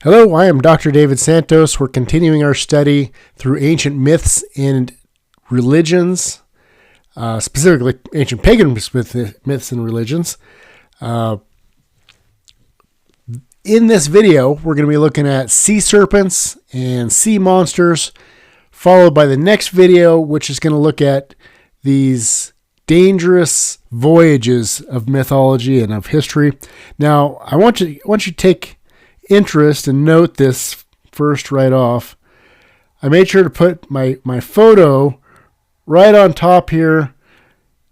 Hello, I am Dr. David Santos. We're continuing our study through ancient myths and religions, specifically ancient pagan myths and religions. In this video, we're going to be looking at sea serpents and sea monsters, followed by the next video, which is going to look at these dangerous voyages of mythology and of history. Now, I want you to take interest and note this first right off. I made sure to put my photo right on top here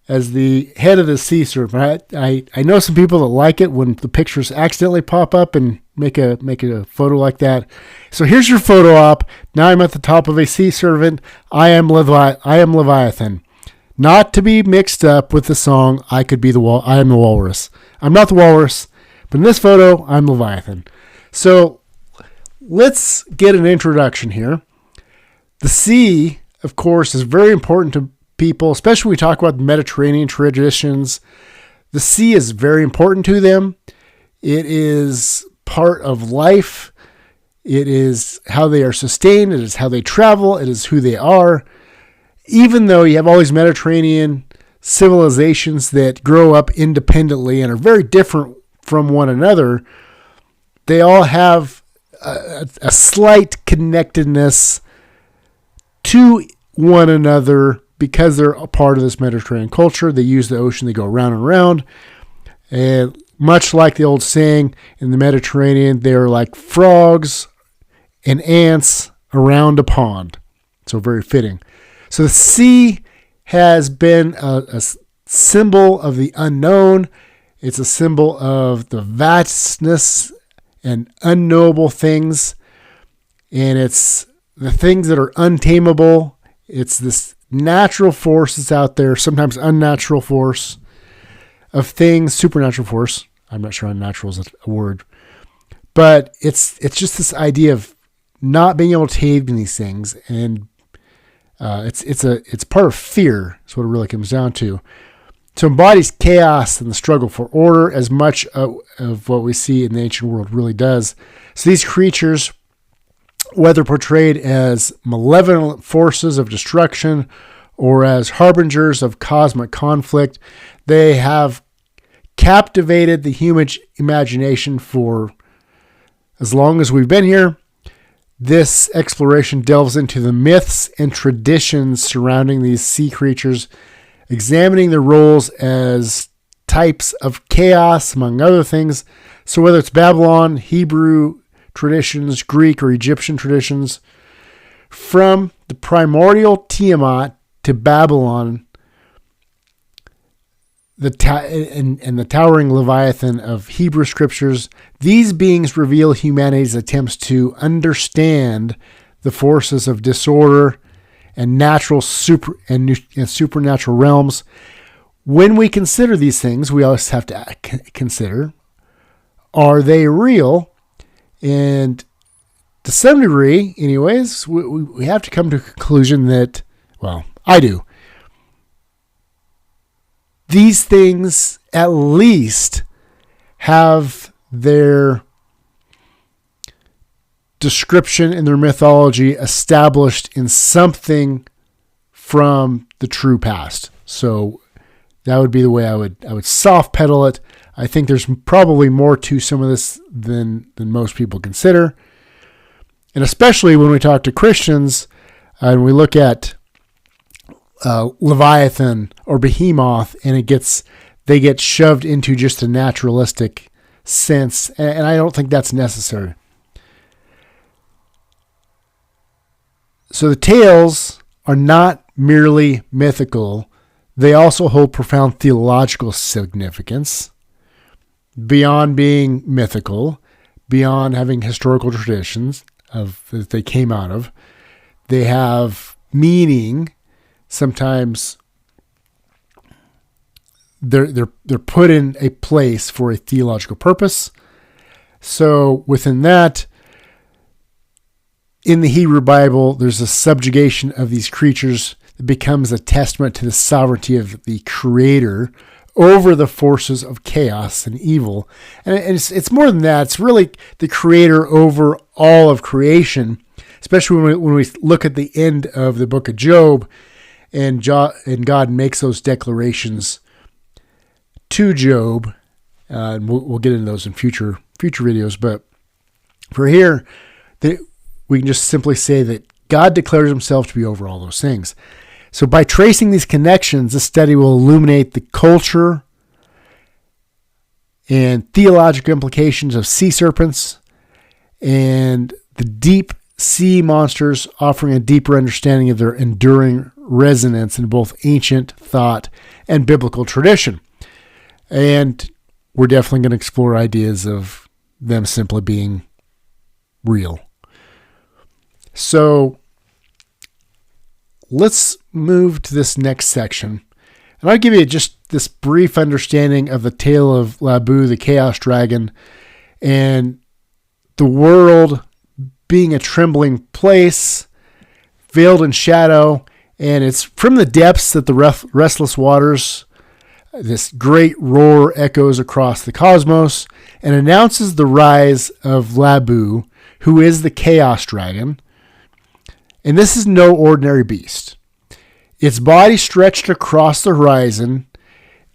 as the head of the sea serpent. I know some people that like it when the pictures accidentally pop up and make a photo like that. So here's your photo op. Now I'm at the top of a sea serpent. I am Leviathan. Not to be mixed up with the song I am the walrus. I'm not the walrus, but in this photo I'm Leviathan. So let's get an introduction here. The sea, of course, is very important to people, especially when we talk about the Mediterranean traditions. The sea is very important to them. It is part of life. It is how they are sustained. It is how they travel. It is who they are. Even though you have all these Mediterranean civilizations that grow up independently and are very different from one another, they all have a slight connectedness to one another because they're a part of this Mediterranean culture. They use the ocean. They go round and round. And much like the old saying in the Mediterranean, they are like frogs and ants around a pond. So very fitting. So the sea has been a symbol of the unknown. It's a symbol of the vastness and unknowable things. And it's the things that are untamable. It's this natural force that's out there, sometimes unnatural force of things, supernatural force. I'm not sure unnatural is a word. But it's just this idea of not being able to tame these things. And it's part of fear. Is what it really comes down to. So it embodies chaos and the struggle for order as much of what we see in the ancient world really does. So these creatures, whether portrayed as malevolent forces of destruction or as harbingers of cosmic conflict, they have captivated the human imagination for as long as we've been here. This exploration delves into the myths and traditions surrounding these sea creatures, examining their roles as types of chaos, among other things. So whether it's Babylon, Hebrew traditions, Greek or Egyptian traditions, from the primordial Tiamat to Babylon, and the towering Leviathan of Hebrew scriptures, these beings reveal humanity's attempts to understand the forces of disorder and supernatural realms. When we consider these things, we always have to consider, are they real? And to some degree, anyways, we have to come to a conclusion that, well, I do. These things at least have their description and their mythology established in something from the true past. So that would be the way I would soft pedal it. I think there's probably more to some of this than most people consider. And especially when we talk to Christians and we look at Leviathan or Behemoth, and they get shoved into just a naturalistic sense, and I don't think that's necessary. So the tales are not merely mythical. They also hold profound theological significance beyond being mythical, beyond having historical traditions that they came out of. They have meaning. Sometimes they're put in a place for a theological purpose. So within that, in the Hebrew Bible, there's a subjugation of these creatures that becomes a testament to the sovereignty of the Creator over the forces of chaos and evil. And it's more than that. It's really the creator over all of creation, especially when we look at the end of the book of Job, and God makes those declarations to Job. And we'll get into those in future videos. But for here, we can just simply say that God declares himself to be over all those things. So by tracing these connections, this study will illuminate the culture and theological implications of sea serpents and the deep sea monsters, offering a deeper understanding of their enduring resonance in both ancient thought and biblical tradition. And we're definitely going to explore ideas of them simply being real. So let's move to this next section. And I'll give you just this brief understanding of the tale of Labu, the chaos dragon, and the world being a trembling place, veiled in shadow. And it's from the depths that the restless waters, this great roar echoes across the cosmos and announces the rise of Labu, who is the chaos dragon. And this is no ordinary beast. Its body stretched across the horizon.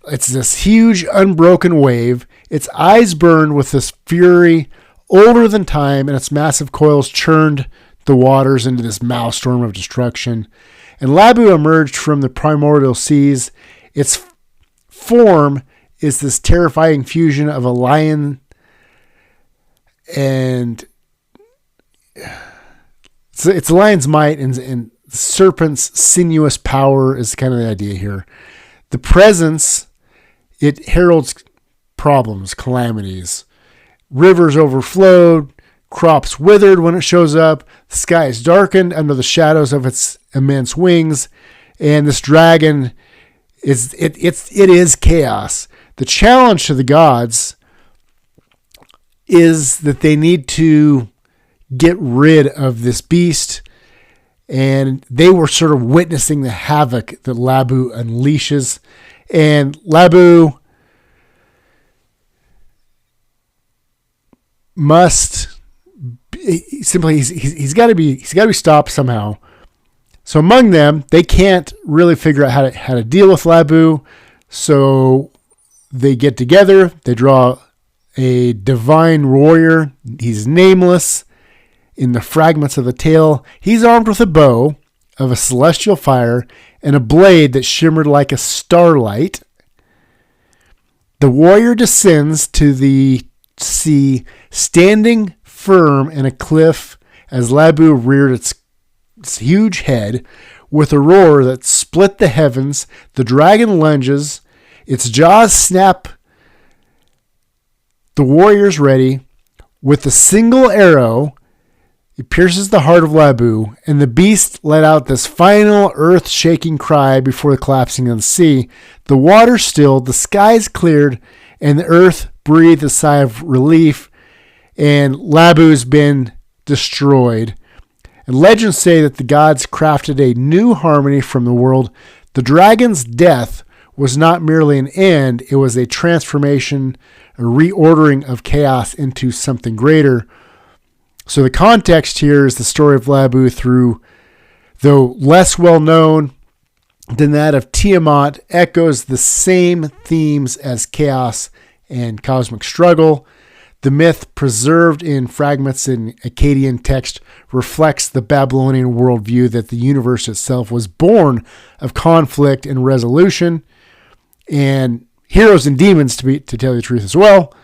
It's this huge unbroken wave. Its eyes burned with this fury older than time, and its massive coils churned the waters into this maelstrom of destruction. And Labu emerged from the primordial seas. Its form is this terrifying fusion of a lion and it's a lion's might and serpent's sinuous power is kind of the idea here. The presence, it heralds problems, calamities. Rivers overflowed, crops withered when it shows up, the sky is darkened under the shadows of its immense wings, and this dragon is it is chaos. The challenge to the gods is that they need to get rid of this beast, and they were sort of witnessing the havoc that Labu unleashes. And Labu must simply he's got to be stopped somehow. So among them, they can't really figure out how to deal with Labu. So they get together. They draw a divine warrior. He's nameless in the fragments of the tale. He's armed with a bow of a celestial fire and a blade that shimmered like a starlight. The warrior descends to the sea, standing firm in a cliff as Labu reared its huge head with a roar that split the heavens. The dragon lunges, its jaws snap. The warrior's ready. With a single arrow, it pierces the heart of Labu, and the beast let out this final earth-shaking cry before collapsing in the sea. The water stilled, the skies cleared, and the earth breathed a sigh of relief, and Labu's been destroyed. And legends say that the gods crafted a new harmony from the world. The dragon's death was not merely an end, it was a transformation, a reordering of chaos into something greater. So the context here is the story of Labu though less well known than that of Tiamat, echoes the same themes as chaos and cosmic struggle. The myth, preserved in fragments in Akkadian text, reflects the Babylonian worldview that the universe itself was born of conflict and resolution, and heroes and demons, to tell you the truth as well.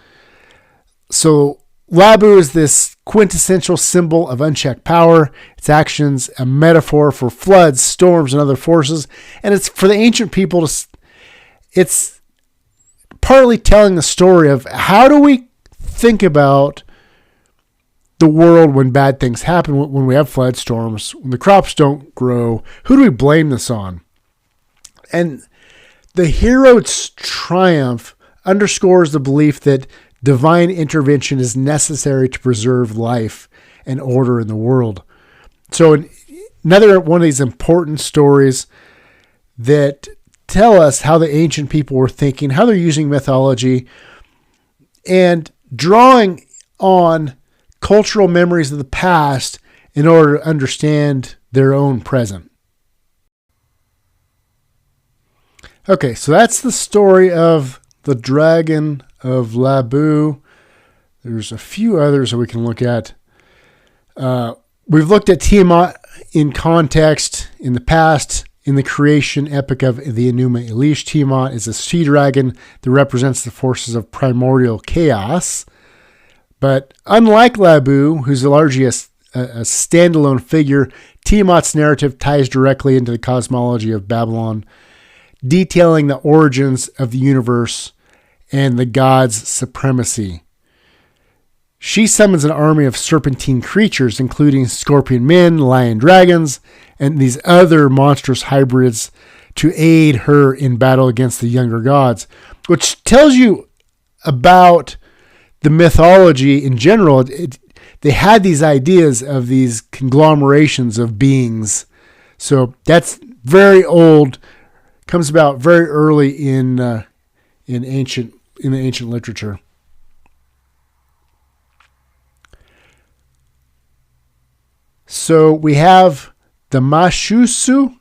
So Labu is this quintessential symbol of unchecked power. Its actions a metaphor for floods, storms, and other forces. And it's for the ancient people it's partly telling the story of how do we think about the world when bad things happen, when we have flood storms, when the crops don't grow. Who do we blame this on? And the hero's triumph underscores the belief that divine intervention is necessary to preserve life and order in the world. So another one of these important stories that tell us how the ancient people were thinking, how they're using mythology, and drawing on cultural memories of the past in order to understand their own present. Okay, so that's the story of the Dragon of Labu. There's a few others that we can look at. We've looked at Tiamat in context in the past. In the creation epic of the Enuma Elish, Tiamat is a sea dragon that represents the forces of primordial chaos. But unlike Labu, who's largely a standalone figure, Tiamat's narrative ties directly into the cosmology of Babylon, detailing the origins of the universe and the gods' supremacy. She summons an army of serpentine creatures, including scorpion men, lion dragons, and these other monstrous hybrids to aid her in battle against the younger gods, which tells you about the mythology in general. They had these ideas of these conglomerations of beings. So that's very old, comes about very early in the ancient literature. So we have the Mashusu.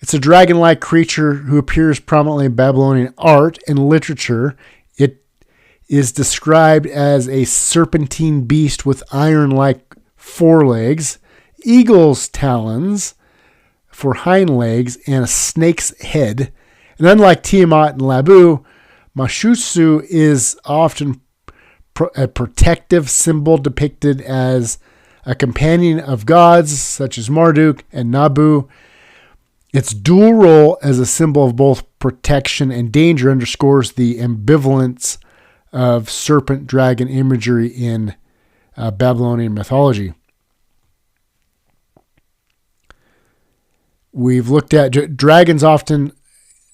It's a dragon-like creature who appears prominently in Babylonian art and literature. It is described as a serpentine beast with iron-like forelegs, eagle's talons for hind legs, and a snake's head. And unlike Tiamat and Labu, Mashusu is often a protective symbol depicted as a companion of gods such as Marduk and Nabu. Its dual role as a symbol of both protection and danger underscores the ambivalence of serpent dragon imagery in Babylonian mythology. We've looked at dragons often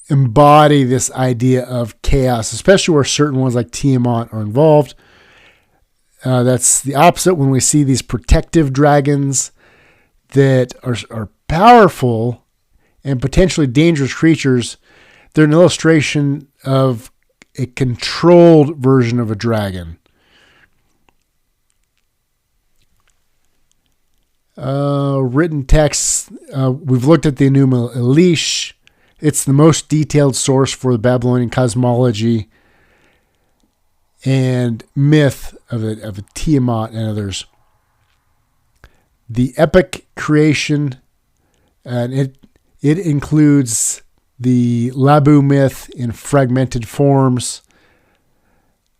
embody this idea of chaos, especially where certain ones like Tiamat are involved. That's the opposite when we see these protective dragons that are powerful and potentially dangerous creatures. They're an illustration of a controlled version of a dragon. Written texts, we've looked at the Enuma Elish. It's the most detailed source for the Babylonian cosmology and myth of Tiamat and others. The epic creation, and it includes the Labu myth in fragmented forms.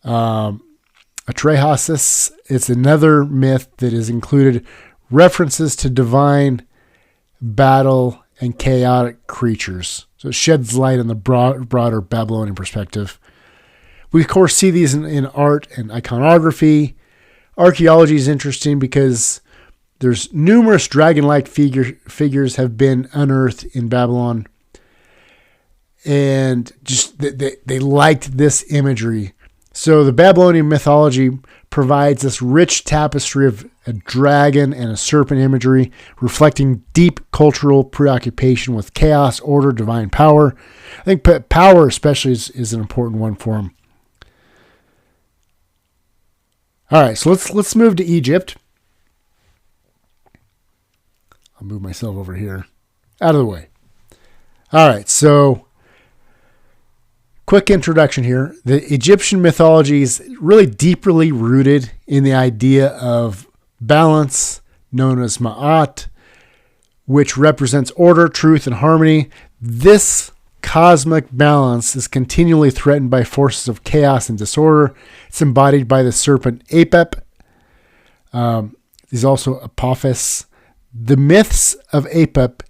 Atrehasis, it's another myth that is included references to divine battle and chaotic creatures. So it sheds light on the broader Babylonian perspective. We, of course, see these in art and iconography. Archaeology is interesting because there's numerous dragon-like figures have been unearthed in Babylon. And just they liked this imagery. So the Babylonian mythology provides this rich tapestry of a dragon and a serpent imagery, reflecting deep cultural preoccupation with chaos, order, divine power. I think power especially is an important one for them. All right, so let's move to Egypt. I'll move myself over here, out of the way. All right, so quick introduction here. The Egyptian mythology is really deeply rooted in the idea of balance, known as Ma'at, which represents order, truth, and harmony. This cosmic balance is continually threatened by forces of chaos and disorder. It's embodied by the serpent Apep. He's also Apophis. The myths of Apep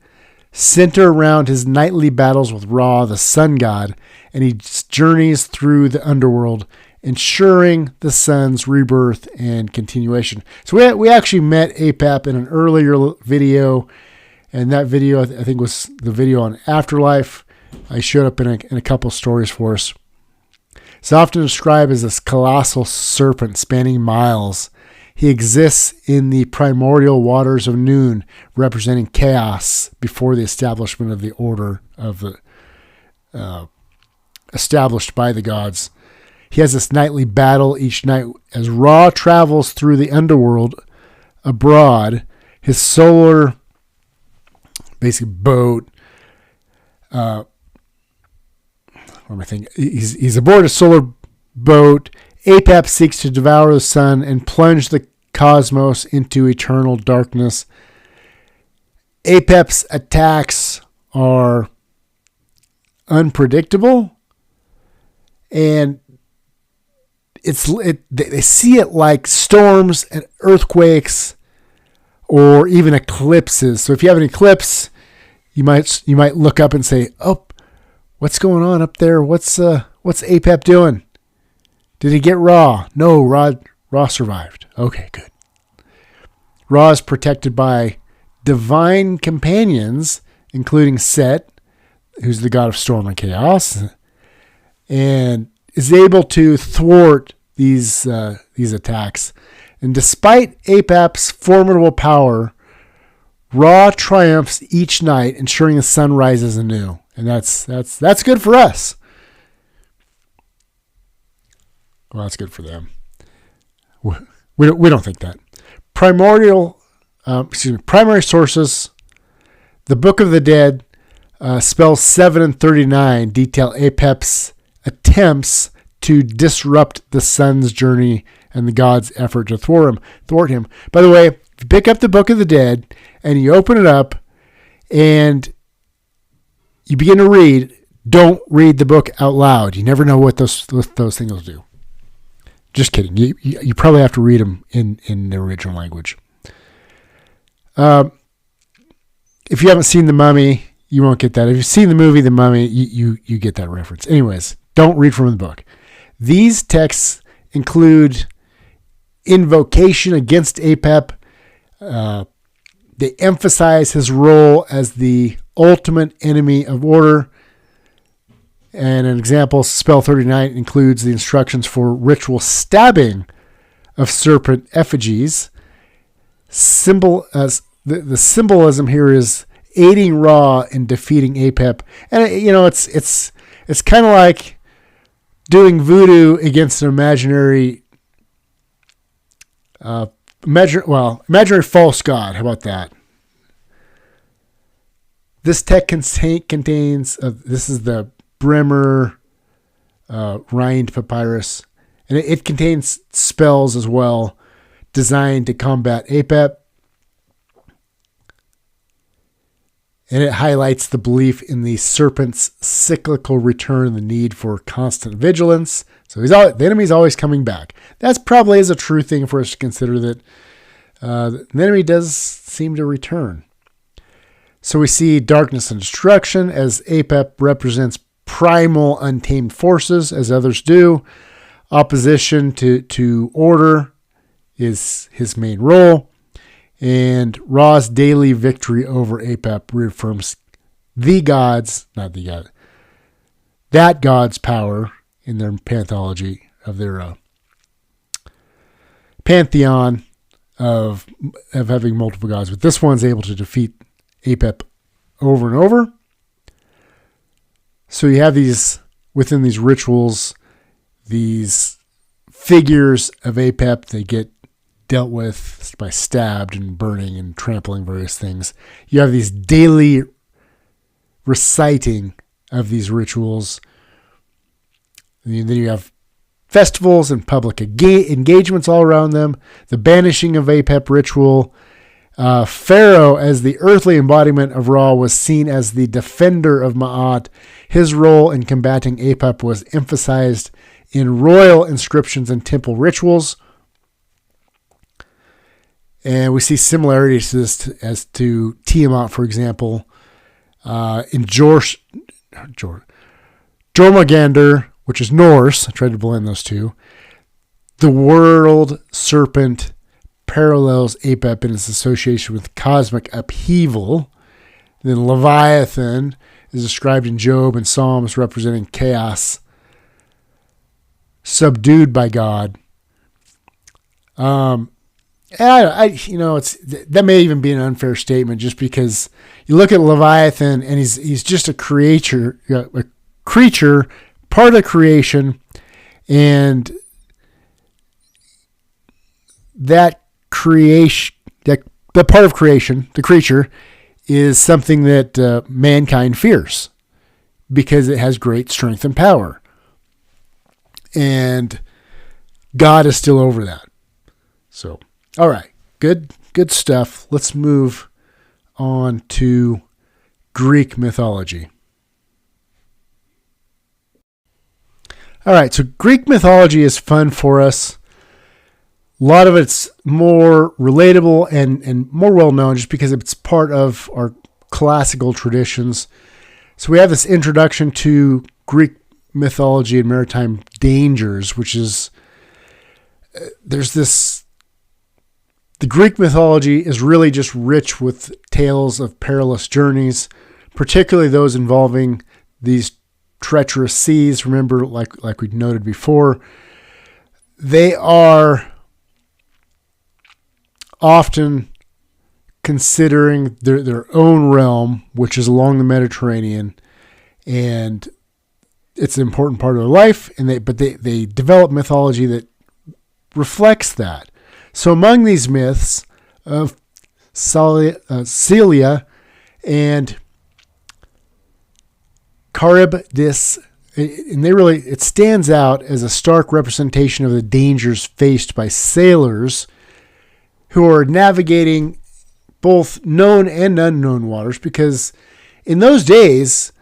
center around his nightly battles with Ra, the sun god, and he journeys through the underworld, ensuring the sun's rebirth and continuation. So we actually met Apep in an earlier video, and that video I think was the video on Afterlife. I showed up in a couple stories for us. It's often described as this colossal serpent spanning miles. He exists in the primordial waters of noon, representing chaos before the establishment of the order of established by the gods. He has this nightly battle each night as Ra travels through the underworld abroad. His solar, basically boat. What am I thinking? He's aboard a solar boat. Apep seeks to devour the sun and plunge the cosmos into eternal darkness. Apep's attacks are unpredictable, and they see it like storms and earthquakes or even eclipses. So if you have an eclipse, you might look up and say, "Oh, what's going on up there? What's Apep doing? Did he get Ra?" No, Ra survived. Okay, good. Ra is protected by divine companions, including Set, who's the god of storm and chaos, and is able to thwart these attacks. And despite Apep's formidable power, Ra triumphs each night, ensuring the sun rises anew. And that's good for us. Well, that's good for them. We don't think that. Primary sources. The Book of the Dead, spells 7 and 39 detail Apep's attempts to disrupt the sun's journey and the god's effort to thwart him. By the way, if you pick up the Book of the Dead and you open it up and you begin to read, don't read the book out loud. You never know what those things will do. Just kidding. You probably have to read them in the original language. If you haven't seen The Mummy, you won't get that. If you've seen the movie The Mummy, you get that reference. Anyways, don't read from the book. These texts include invocation against Apep. They emphasize his role as the ultimate enemy of order. And an example, spell 39 includes the instructions for ritual stabbing of serpent effigies. The symbolism here is aiding Ra in defeating Apep. And it's kind of like doing voodoo against an imaginary false god. How about that? This text contains this is the Bremer Rind Papyrus, and it contains spells as well designed to combat Apep. And it highlights the belief in the serpent's cyclical return and the need for constant vigilance. So the enemy's always coming back. That's probably is a true thing for us to consider, that the enemy does seem to return. So we see darkness and destruction, as Apep represents primal untamed forces, as others do. Opposition to order is his main role. And Ra's daily victory over Apep reaffirms that god's power in their pantheology of their pantheon of having multiple gods. But this one's able to defeat Apep over and over. So you have within these rituals, these figures of Apep. They get dealt with by stabbed and burning and trampling various things. You have these daily reciting of these rituals. And then you have festivals and public engagements all around them. The banishing of Apep ritual. Pharaoh, as the earthly embodiment of Ra, was seen as the defender of Ma'at. His role in combating Apep was emphasized in royal inscriptions and temple rituals. And we see similarities to this as to Tiamat, for example, in Jormungandr, which is Norse. I tried to blend those two. The world serpent parallels Apep in its association with cosmic upheaval. Then Leviathan is described in Job and Psalms, representing chaos, subdued by God. That may even be an unfair statement, just because you look at Leviathan and he's just a creature creature, part of creation, and that creation, the part of creation, the creature, is something that mankind fears because it has great strength and power. And God is still over that. So, all right, good stuff. Let's move on to Greek mythology. All right, so Greek mythology is fun for us. A lot of it's more relatable and more well-known just because it's part of our classical traditions. So we have this introduction to Greek mythology and maritime dangers, which is, the Greek mythology is really just rich with tales of perilous journeys, particularly those involving these treacherous seas. Remember, like we noted before, they are often considering their own realm, which is along the Mediterranean, and it's an important part of their life. And they develop mythology that reflects that. So among these myths of Scylla and Charybdis, and it stands out as a stark representation of the dangers faced by sailors who are navigating both known and unknown waters, because in those days,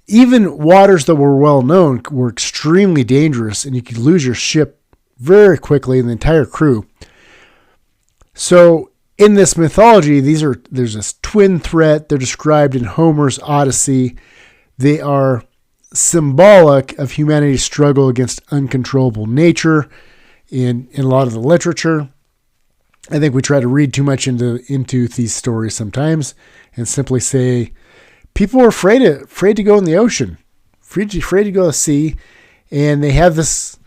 even waters that were well known were extremely dangerous, and you could lose your ship very quickly and the entire crew. So in this mythology, there's this twin threat. They're described in Homer's Odyssey. They are symbolic of humanity's struggle against uncontrollable nature in a lot of the literature. I think we try to read too much into these stories sometimes and simply say people are afraid to go in the ocean, afraid to go to the sea, and they have this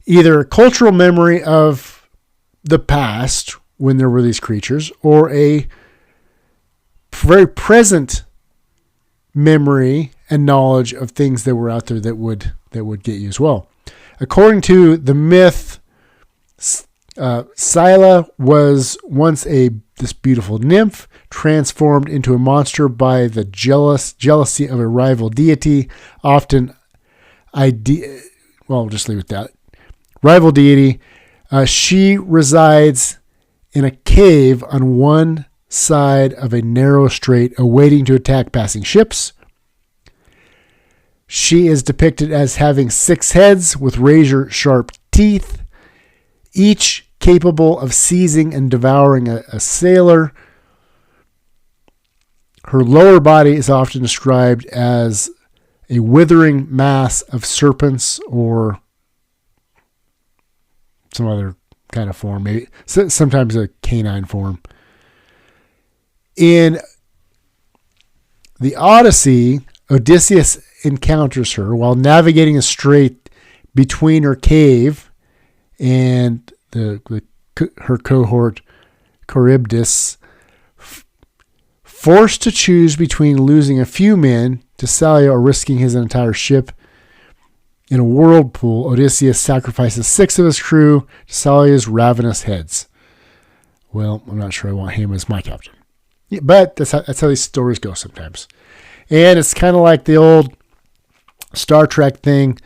either a cultural memory of the past when there were these creatures, or a very present memory and knowledge of things that were out there that would get you as well. According to the myth, Scylla was once this beautiful nymph transformed into a monster by the jealousy of a rival deity. Often, we'll just leave it at that. Rival deity. She resides in a cave on one side of a narrow strait, awaiting to attack passing ships. She is depicted as having 6 heads with razor-sharp teeth, each capable of seizing and devouring a sailor. Her lower body is often described as a withering mass of serpents or some other kind of form, maybe sometimes a canine form. In the Odyssey, Odysseus encounters her while navigating a strait between her cave and her cohort Charybdis. Forced to choose between losing a few men to Scylla or risking his entire ship in a whirlpool, Odysseus sacrifices 6 of his crew to Scylla's ravenous heads. Well, I'm not sure I want him as my captain. Yeah, but that's how these stories go sometimes. And it's kind of like the old Star Trek thing.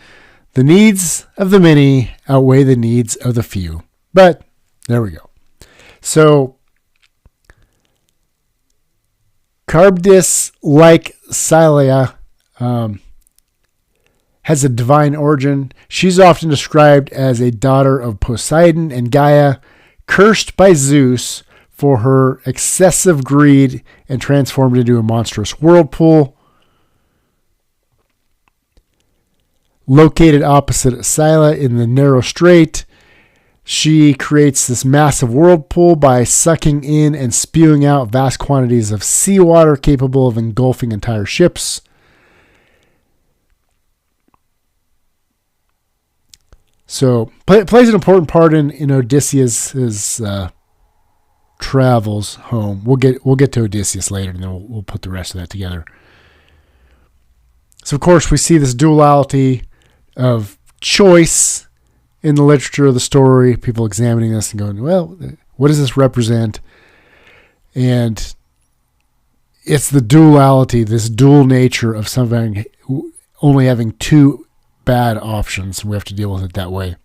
The needs of the many outweigh the needs of the few. But there we go. So Charybdis, like Scylla, has a divine origin. She's often described as a daughter of Poseidon and Gaia, cursed by Zeus for her excessive greed and transformed into a monstrous whirlpool. Located opposite Scylla in the narrow strait, she creates this massive whirlpool by sucking in and spewing out vast quantities of seawater capable of engulfing entire ships. So plays an important part in Odysseus' travels home. We'll get to Odysseus later, and then we'll put the rest of that together. So, of course, we see this duality of choice in the literature of the story, people examining this and going, well, what does this represent? And it's the duality, this dual nature of something only having two bad options. We have to deal with it that way.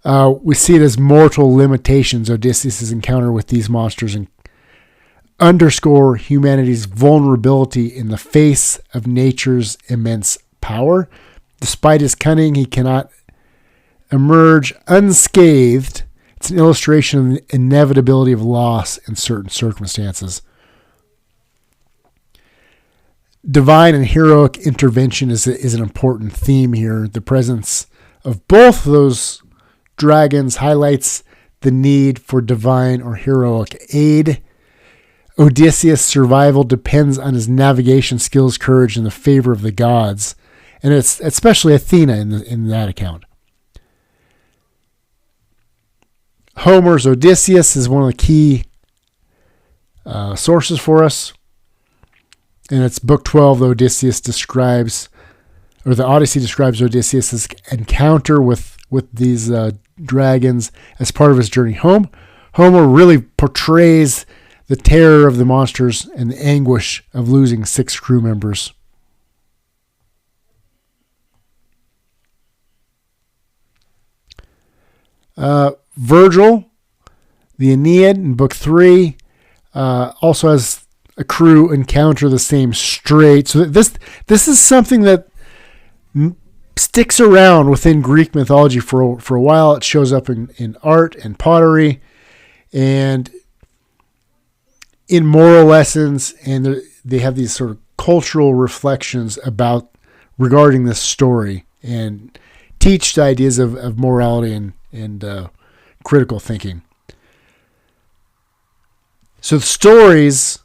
We see it as mortal limitations Odysseus' encounter with these monsters and underscore humanity's vulnerability in the face of nature's immense power. Despite his cunning, he cannot emerge unscathed. It's an illustration of the inevitability of loss in certain circumstances. Divine and heroic intervention is an important theme here. The presence of both of those dragons highlights the need for divine or heroic aid. Odysseus' survival depends on his navigation skills, courage, and the favor of the gods, and it's especially Athena in that account. Homer's Odysseus is one of the key sources for us. And it's book 12, the Odyssey describes Odysseus' encounter with these dragons as part of his journey home. Homer really portrays the terror of the monsters and the anguish of losing 6 crew members. Virgil, the Aeneid in book 3, also has a crew encounter the same strait. So this is something that sticks around within Greek mythology for a while. It shows up in art and pottery and in moral lessons, and they have these sort of cultural reflections regarding this story and teach the ideas of morality and critical thinking. So the stories,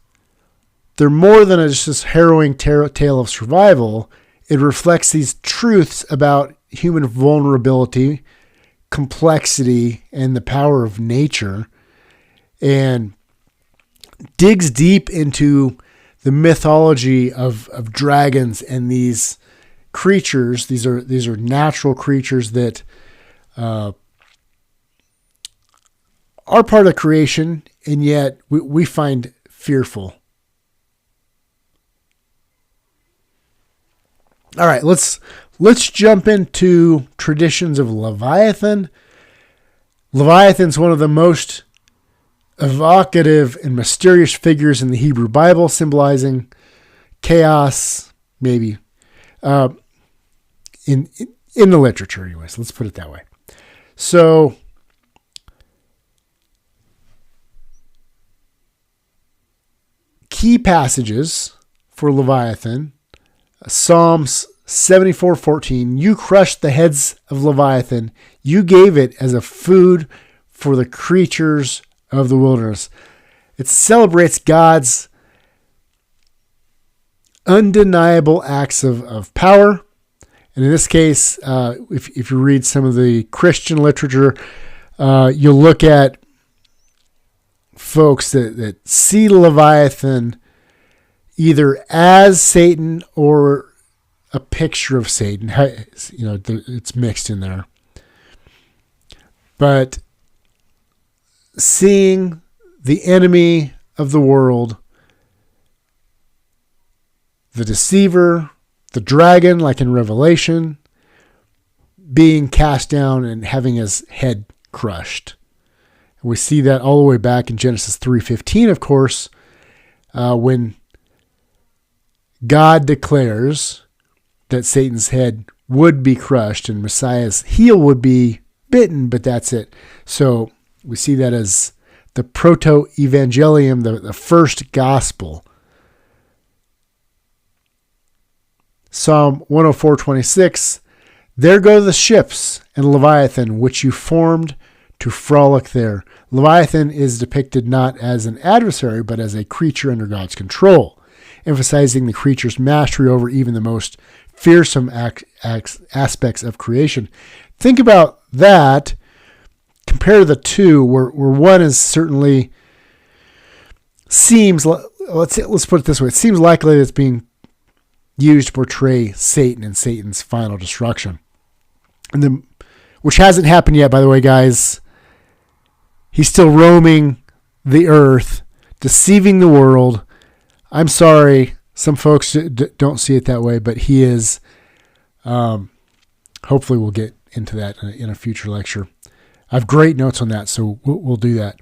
they're more than just this harrowing tale of survival. It reflects these truths about human vulnerability, complexity, and the power of nature, and digs deep into the mythology of dragons and these creatures. These are natural creatures that are part of creation, and yet we find fearful. All right, let's jump into traditions of Leviathan. Leviathan's one of the most evocative and mysterious figures in the Hebrew Bible, symbolizing chaos, maybe, in the literature anyways. Let's put it that way. So key passages for Leviathan: Psalms 74:14, you crushed the heads of Leviathan. You gave it as a food for the creatures of the wilderness. It celebrates God's undeniable acts of power. And in this case, if you read some of the Christian literature, you'll look at folks that see Leviathan either as Satan or a picture of Satan. You know, it's mixed in there. But seeing the enemy of the world, the deceiver, the dragon, like in Revelation, being cast down and having his head crushed. And we see that all the way back in Genesis 3:15, of course, when God declares that Satan's head would be crushed and Messiah's heel would be bitten, but that's it. So we see that as the proto-evangelium, the first gospel. Psalm 104:26, there go the ships and Leviathan, which you formed to frolic there. Leviathan is depicted not as an adversary, but as a creature under God's control, emphasizing the creature's mastery over even the most fearsome aspects of creation. Think about that. Compare the two, where one is certainly seems, let's put it this way, it seems likely that it's being used to portray Satan and Satan's final destruction. Which hasn't happened yet, by the way, guys. He's still roaming the earth, deceiving the world. I'm sorry, some folks don't see it that way, but he is. Hopefully we'll get into that in a future lecture. I have great notes on that, so we'll do that.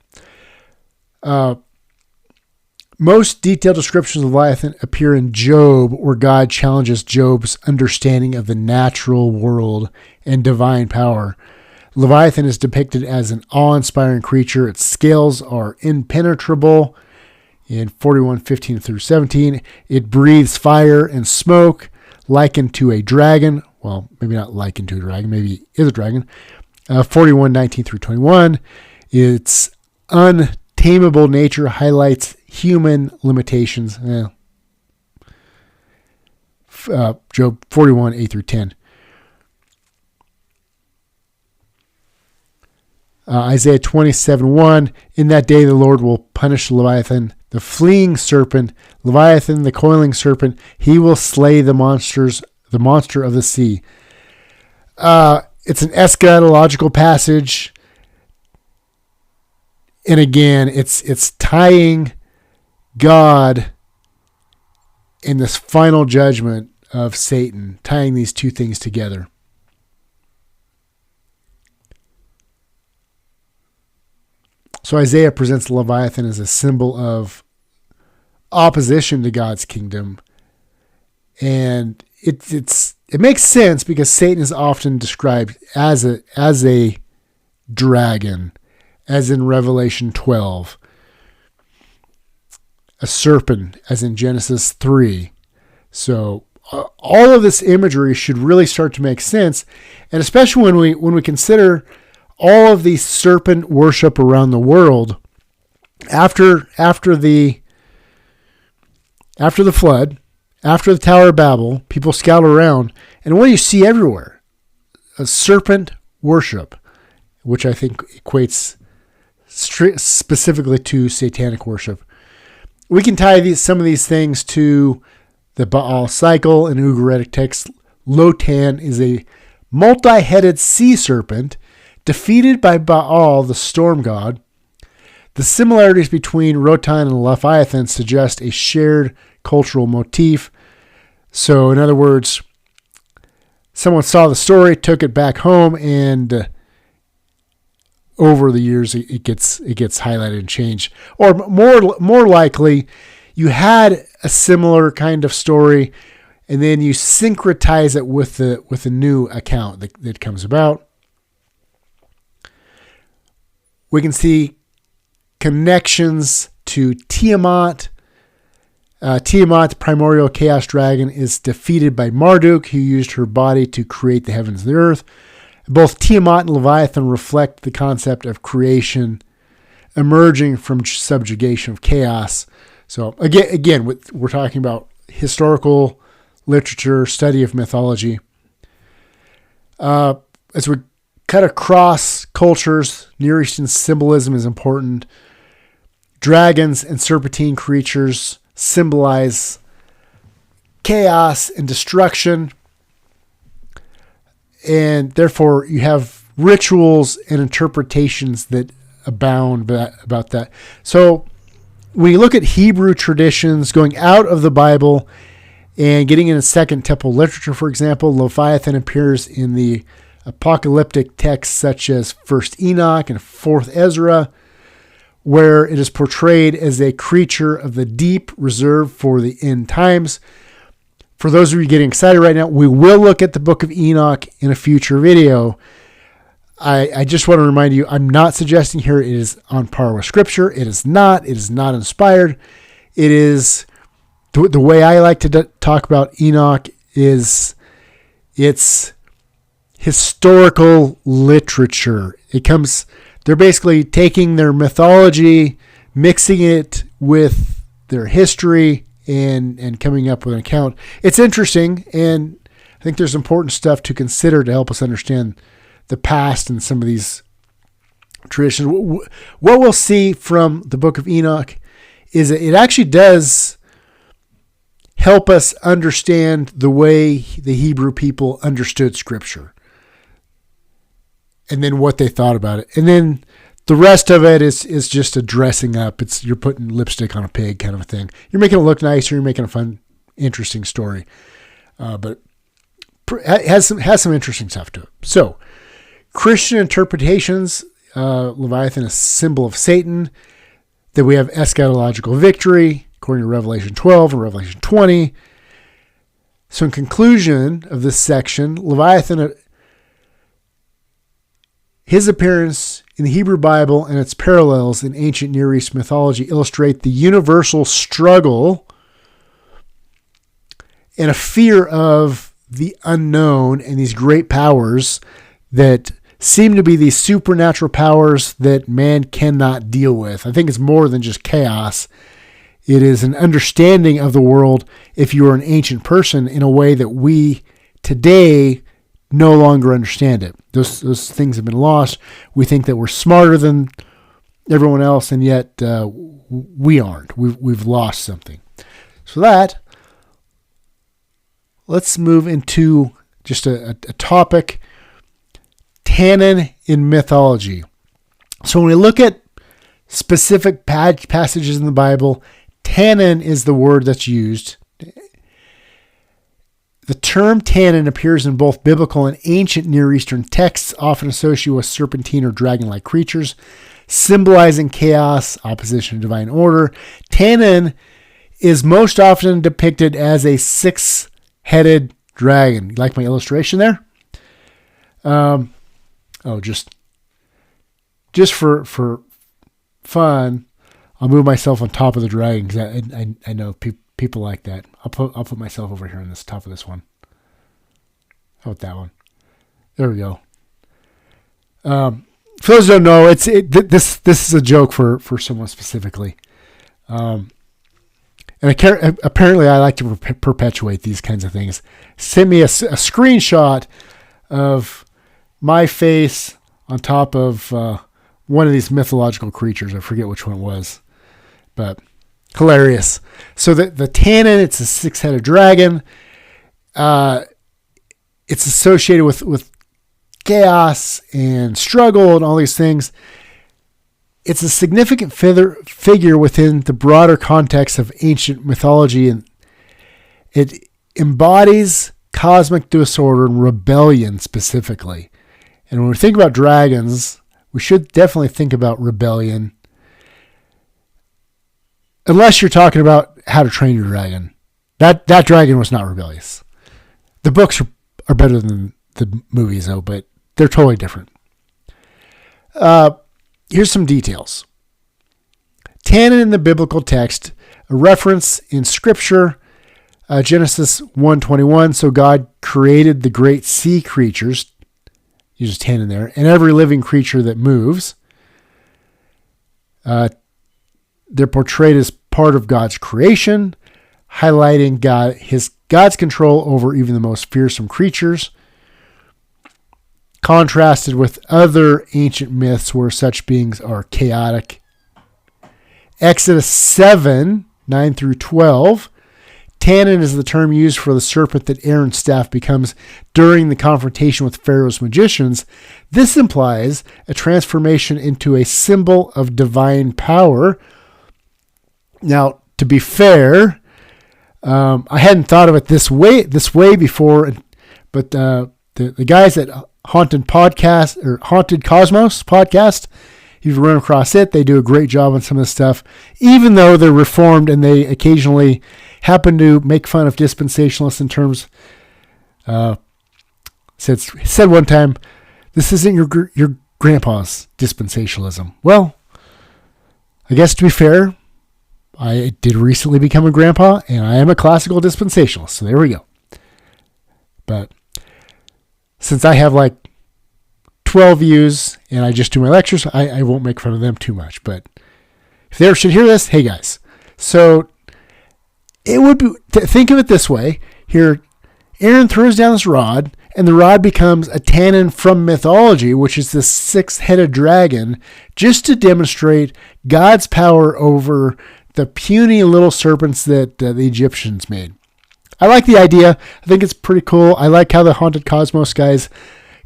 Most detailed descriptions of Leviathan appear in Job, where God challenges Job's understanding of the natural world and divine power. Leviathan is depicted as an awe-inspiring creature. Its scales are impenetrable. In 41:15 through 17, it breathes fire and smoke, likened to a dragon. Well, maybe not likened to a dragon, maybe it is a dragon. 41:19 through 21, its untamable nature highlights human limitations. Job 41:8 through 10. Isaiah 27:1, in that day the Lord will punish Leviathan, the fleeing serpent, Leviathan, the coiling serpent. He will slay the monster of the sea. It's an eschatological passage. And again, it's tying God in this final judgment of Satan, tying these two things together. So Isaiah presents Leviathan as a symbol of opposition to God's kingdom. And it makes sense because Satan is often described as a dragon, as in Revelation 12, a serpent, as in Genesis 3. So all of this imagery should really start to make sense, and especially when we consider all of the serpent worship around the world after the flood, after the Tower of Babel. People scout around, and what do you see everywhere? A serpent worship, which I think equates specifically to satanic worship. We can tie some of these things to the Baal cycle. In Ugaritic text, Lotan is a multi-headed sea serpent defeated by Baal, the storm god. The similarities between Rotan and Leviathan suggest a shared cultural motif. So, in other words, someone saw the story, took it back home, and over the years it gets highlighted and changed. Or more likely, you had a similar kind of story, and then you syncretize it with a new account that comes about. We can see connections to Tiamat. Tiamat, the primordial chaos dragon, is defeated by Marduk, who used her body to create the heavens and the earth. Both Tiamat and Leviathan reflect the concept of creation emerging from subjugation of chaos. So again, we're talking about historical literature, study of mythology. As we cut across cultures, Near Eastern symbolism is important. Dragons and serpentine creatures symbolize chaos and destruction. And therefore, you have rituals and interpretations that abound about that. So when you look at Hebrew traditions going out of the Bible and getting into Second Temple literature, for example, Leviathan appears in the apocalyptic texts such as First Enoch and Fourth Ezra, where it is portrayed as a creature of the deep reserved for the end times. For those of you getting excited right now, we will look at the book of Enoch in a future video. I just want to remind you, I'm not suggesting here it is on par with Scripture. It is not. It is not inspired. It is, the way I like to talk about Enoch is it's historical literature. They're basically taking their mythology, mixing it with their history, and coming up with an account. It's interesting, and I think there's important stuff to consider to help us understand the past and some of these traditions. What we'll see from the book of Enoch is that it actually does help us understand the way the Hebrew people understood Scripture, and then what they thought about it. And then the rest of it is just a dressing up. You're putting lipstick on a pig kind of a thing. You're making it look nice, or you're making a fun, interesting story. But it has some interesting stuff to it. So, Christian interpretations, Leviathan is a symbol of Satan. Then we have eschatological victory, according to Revelation 12 and Revelation 20. So in conclusion of this section, Leviathan, his appearance in the Hebrew Bible and its parallels in ancient Near East mythology illustrate the universal struggle and a fear of the unknown and these great powers that seem to be these supernatural powers that man cannot deal with. I think it's more than just chaos. It is an understanding of the world if you are an ancient person in a way that we today no longer understand it. Those things have been lost. We think that we're smarter than everyone else, and yet we aren't. We've lost something. So let's move into just a topic, Tannin in mythology. So when we look at specific passages in the Bible, Tannin is the word that's used. The term Tannin appears in both biblical and ancient Near Eastern texts, often associated with serpentine or dragon-like creatures, symbolizing chaos, opposition to divine order. Tannin is most often depicted as a six-headed dragon. You like my illustration there? Just for fun, I'll move myself on top of the dragon because I know people like that. I'll put myself over here on this top of this one. How about that one? There we go. For those who don't know, this is a joke for someone specifically. And apparently I like to perpetuate these kinds of things. Send me a screenshot of my face on top of one of these mythological creatures. I forget which one it was, but hilarious. So the Tannin, it's a six-headed dragon. It's associated with chaos and struggle and all these things. It's a significant figure within the broader context of ancient mythology, and it embodies cosmic disorder and rebellion specifically. And when we think about dragons, we should definitely think about rebellion. Unless you're talking about How to Train Your Dragon. That dragon was not rebellious. The books are better than the movies, though, but they're totally different. Here's some details. Tannin in the biblical text, a reference in Scripture, Genesis 1:21. So God created the great sea creatures, uses Tannin there, and every living creature that moves. They're portrayed as part of God's creation, highlighting God's control over even the most fearsome creatures, contrasted with other ancient myths where such beings are chaotic. Exodus 7:9-12. Tannin is the term used for the serpent that Aaron's staff becomes during the confrontation with Pharaoh's magicians. This implies a transformation into a symbol of divine power. Now, to be fair, I hadn't thought of it this way before, but the guys at Haunted Cosmos podcast, if you run across it, they do a great job on some of this stuff, even though they're reformed and they occasionally happen to make fun of dispensationalists in terms. Said one time, "This isn't your grandpa's dispensationalism." Well, I guess to be fair, I did recently become a grandpa, and I am a classical dispensationalist, so there we go. But since I have like 12 views and I just do my lectures, I won't make fun of them too much. But if they ever should hear this, hey guys. So it would be, think of it this way. Here, Aaron throws down this rod, and the rod becomes a Tannin from mythology, which is this six-headed dragon, just to demonstrate God's power over the puny little serpents that the Egyptians made. I like the idea. I think it's pretty cool. I like how the Haunted Cosmos guys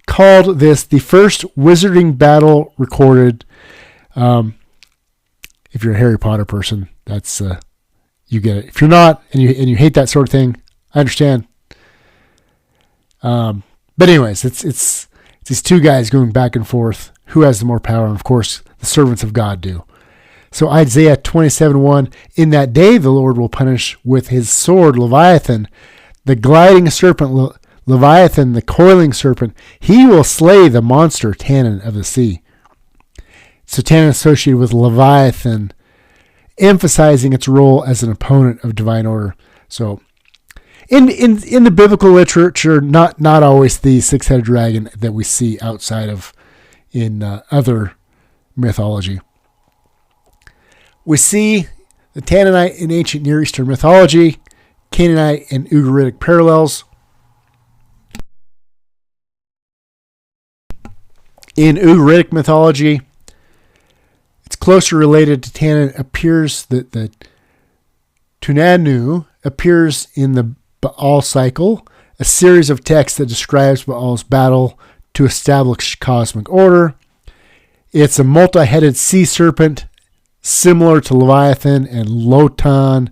called this the first wizarding battle recorded. If you're a Harry Potter person, that's you get it. If you're not, and you hate that sort of thing, I understand. But anyways, it's these two guys going back and forth. Who has the more power? And of course, the servants of God do. So Isaiah 27:1, in that day the Lord will punish with his sword Leviathan, the gliding serpent Leviathan, the coiling serpent. He will slay the monster Tannin of the sea. So Tannin associated with Leviathan, emphasizing its role as an opponent of divine order. So in the biblical literature, not always the six-headed dragon that we see outside of in other mythology. We see the Tannanite in ancient Near Eastern mythology, Canaanite and Ugaritic parallels. In Ugaritic mythology, it's closer related to Tannin. Appears that the Tunanu appears in the Baal cycle, a series of texts that describes Baal's battle to establish cosmic order. It's a multi-headed sea serpent, similar to Leviathan and Lotan,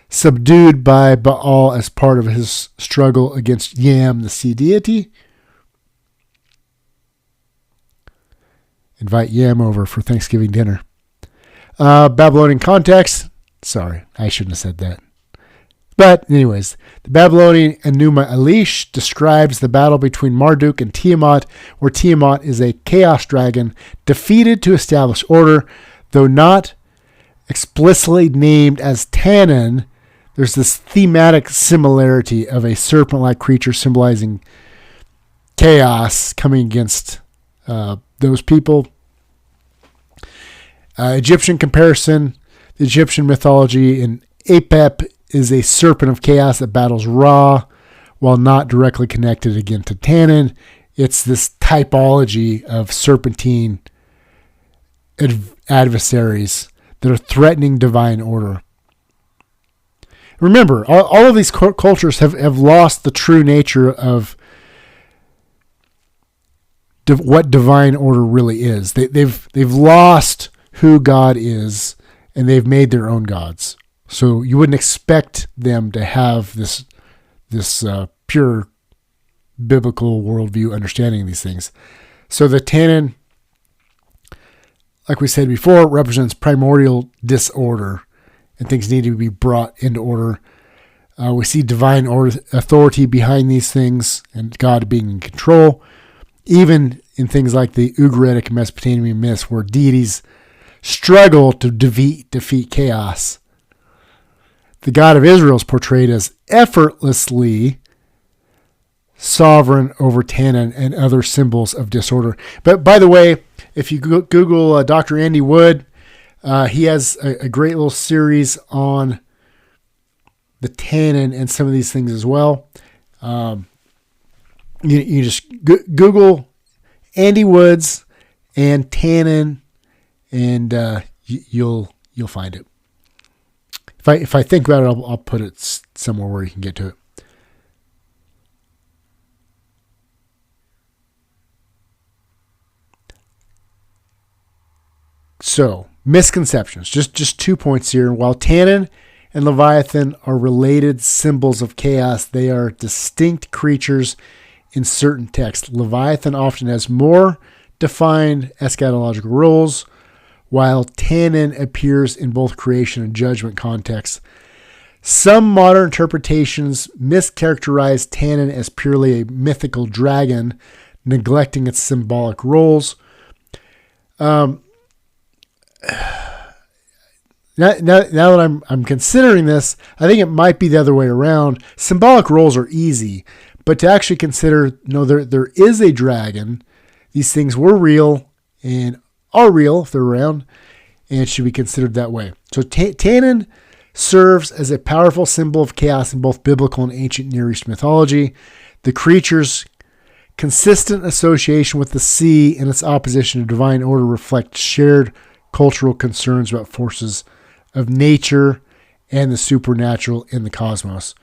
subdued by Baal as part of his struggle against Yam, the sea deity. Invite Yam over for Thanksgiving dinner. Babylonian context. Sorry, I shouldn't have said that. But anyways, the Babylonian Enuma Elish describes the battle between Marduk and Tiamat, where Tiamat is a chaos dragon defeated to establish order, though not explicitly named as Tannin. There's this thematic similarity of a serpent-like creature symbolizing chaos coming against those people. Egyptian comparison. The Egyptian mythology in Apep is a serpent of chaos that battles Ra, while not directly connected again to Tannin. It's this typology of serpentine adversaries that are threatening divine order. Remember, all of these cultures have lost the true nature of what divine order really is. They've lost who God is, and they've made their own gods. So you wouldn't expect them to have this pure biblical worldview understanding of these things. So the Tannin, like we said before, represents primordial disorder, and things need to be brought into order. We see divine authority behind these things, and God being in control, even in things like the Ugaritic and Mesopotamian myths, where deities struggle to defeat chaos. The God of Israel is portrayed as effortlessly sovereign over Tannin and other symbols of disorder. But by the way, if you Google Dr. Andy Wood, he has a great little series on the Tannin and some of these things as well. You just Google Andy Woods and Tannin, and you'll find it. If I think about it, I'll put it somewhere where you can get to it. So, misconceptions. Just 2 points here. While Tannin and Leviathan are related symbols of chaos, they are distinct creatures in certain texts. Leviathan often has more defined eschatological roles, while Tannin appears in both creation and judgment contexts. Some modern interpretations mischaracterize Tannin as purely a mythical dragon, neglecting its symbolic roles. Now that I'm considering this, I think it might be the other way around. Symbolic roles are easy, but to actually consider, there is a dragon. These things were real and are real if they're around, and it should be considered that way. So Tannin serves as a powerful symbol of chaos in both biblical and ancient Near East mythology. The creature's consistent association with the sea and its opposition to divine order reflect shared cultural concerns about forces of nature and the supernatural in the cosmos.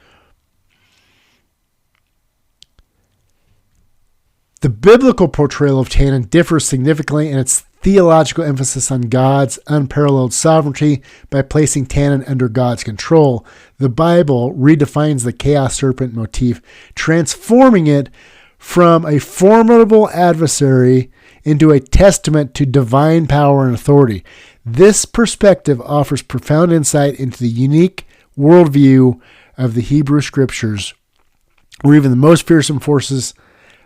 The biblical portrayal of Tannan differs significantly in its theological emphasis on God's unparalleled sovereignty by placing Tannan under God's control. The Bible redefines the chaos serpent motif, transforming it from a formidable adversary into a testament to divine power and authority. This perspective offers profound insight into the unique worldview of the Hebrew Scriptures, where even the most fearsome forces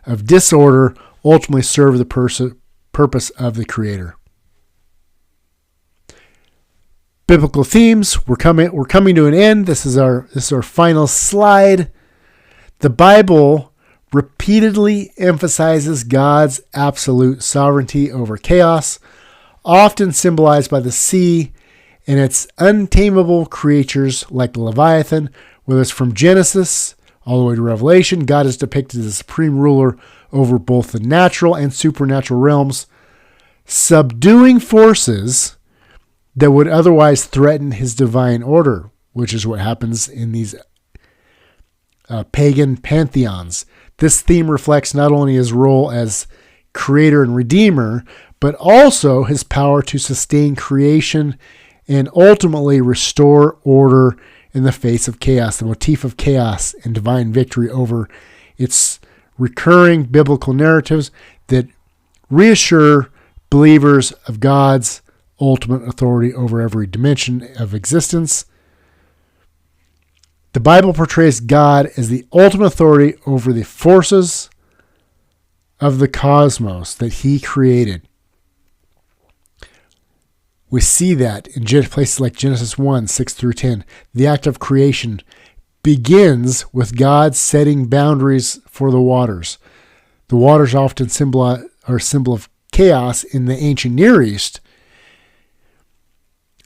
of disorder ultimately serve the purpose of the Creator. Biblical themes. We're coming to an end. This is our final slide. The Bible repeatedly emphasizes God's absolute sovereignty over chaos, often symbolized by the sea and its untamable creatures like the Leviathan. Whether it's from Genesis all the way to Revelation, God is depicted as the supreme ruler over both the natural and supernatural realms, subduing forces that would otherwise threaten his divine order, which is what happens in these pagan pantheons. This theme reflects not only his role as creator and redeemer, but also his power to sustain creation and ultimately restore order in the face of chaos. The motif of chaos and divine victory over its recurring biblical narratives that reassure believers of God's ultimate authority over every dimension of existence. The Bible portrays God as the ultimate authority over the forces of the cosmos that he created. We see that in places like Genesis 1, 6 through 10. The act of creation begins with God setting boundaries for the waters. The waters often are a symbol of chaos in the ancient Near East,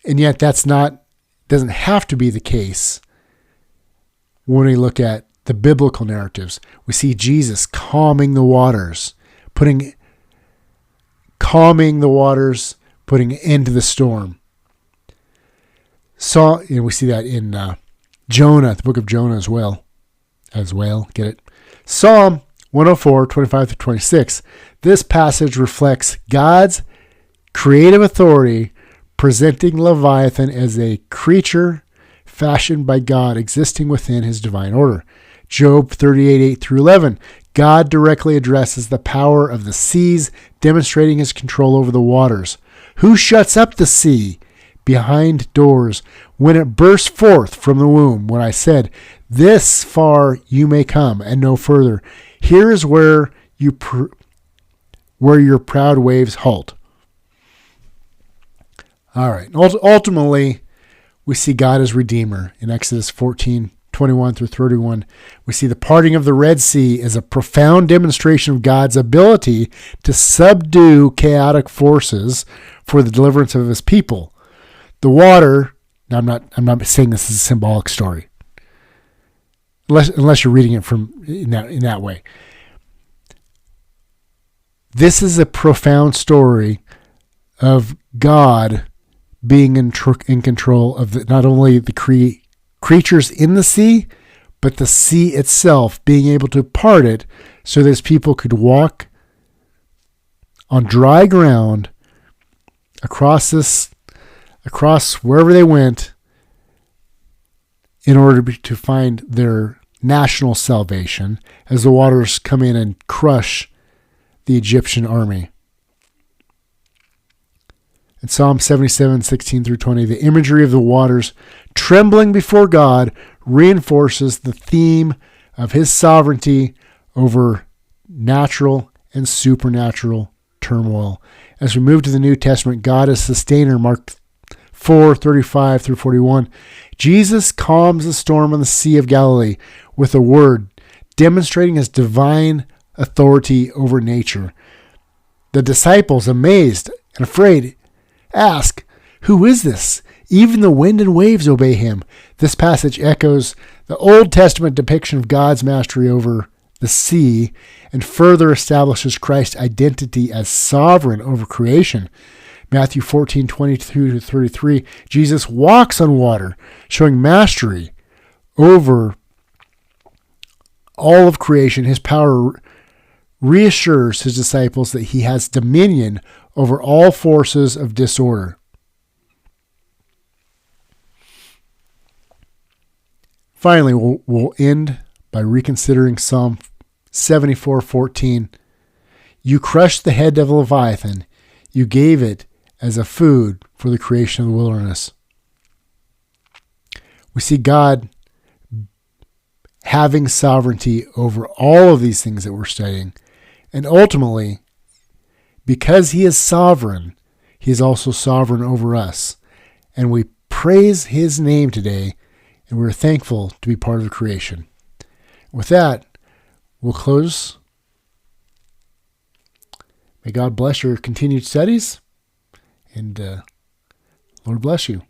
and yet doesn't have to be the case when we look at the biblical narratives. We see Jesus calming the waters, putting an end to the storm. And we see that in Jonah, the book of Jonah as well. Get it? Psalm 104, 25 to 26. This passage reflects God's creative authority, presenting Leviathan as a creature fashioned by God, existing within his divine order. Job 38, 8 through 11. God directly addresses the power of the seas, demonstrating his control over the waters. Who shuts up the sea behind doors when it bursts forth from the womb? When I said, this far you may come and no further. Here is where your proud waves halt. All right. Ultimately, we see God as Redeemer in Exodus 14, 21 through 31. We see the parting of the Red Sea as a profound demonstration of God's ability to subdue chaotic forces for the deliverance of his people. The water, now I'm not saying this is a symbolic story, unless you're reading it in that way. This is a profound story of God being in control of not only the creatures in the sea, but the sea itself, being able to part it so that his people could walk on dry ground across wherever they went in order to find their national salvation as the waters come in and crush the Egyptian army. In Psalm 77, 16 through 20, the imagery of the waters trembling before God reinforces the theme of his sovereignty over natural and supernatural turmoil. As we move to the New Testament, God is sustainer, Mark 4, 35 through 41. Jesus calms the storm on the Sea of Galilee with a word, demonstrating his divine authority over nature. The disciples, amazed and afraid, ask, who is this? Even the wind and waves obey him. This passage echoes the Old Testament depiction of God's mastery over the sea and further establishes Christ's identity as sovereign over creation. Matthew 14, 22 to 33, Jesus walks on water, showing mastery over all of creation. His power reassures his disciples that he has dominion over all forces of disorder. Finally, we'll end by reconsidering Psalm 74:14. You crushed the head of Leviathan. You gave it as a food for the creation of the wilderness. We see God having sovereignty over all of these things that we're studying. And ultimately, because he is sovereign, he is also sovereign over us. And we praise his name today, and we're thankful to be part of the creation. With that, we'll close. May God bless your continued studies, and Lord bless you.